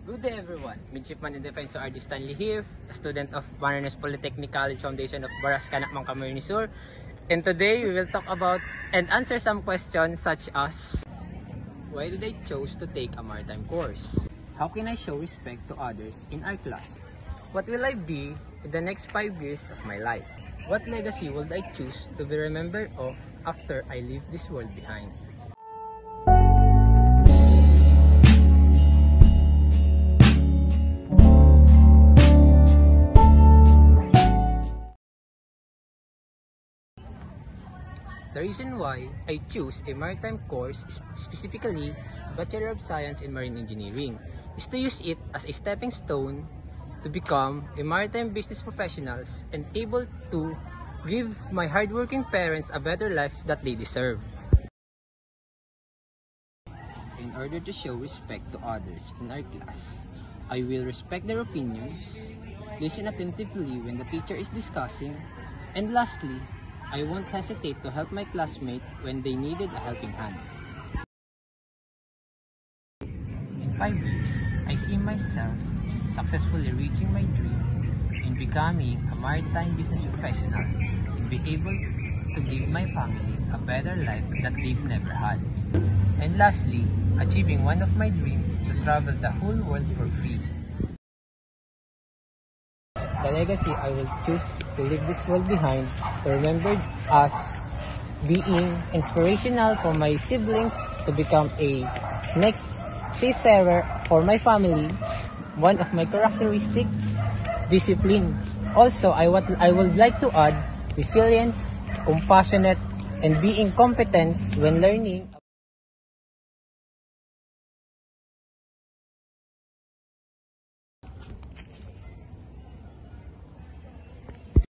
Good day everyone, Midshipman in Defense RD Stanley here, a student of Marinas Polytechnic College Foundation of Baras Canakmang Camarines Sur. And today we will talk about and answer some questions such as: why did I choose to take a maritime course? How can I show respect to others in our class? What will I be in the next 5 years of my life? What legacy would I choose to be remembered of after I leave this world behind? The reason why I choose a maritime course, specifically Bachelor of Science in Marine Engineering, is to use it as a stepping stone to become a maritime business professionals and able to give my hardworking parents a better life that they deserve. In order to show respect to others in our class, I will respect their opinions, listen attentively when the teacher is discussing, and lastly, I won't hesitate to help my classmates when they needed a helping hand. In 5 years, I see myself successfully reaching my dream in becoming a maritime business professional and be able to give my family a better life that they've never had. And lastly, achieving one of my dreams to travel the whole world for free. The legacy I will choose to leave this world behind to remember as being inspirational for my siblings to become a next seafarer for my family. One of my characteristics, discipline. Also, I would like to add resilience, compassionate, and being competent when learning.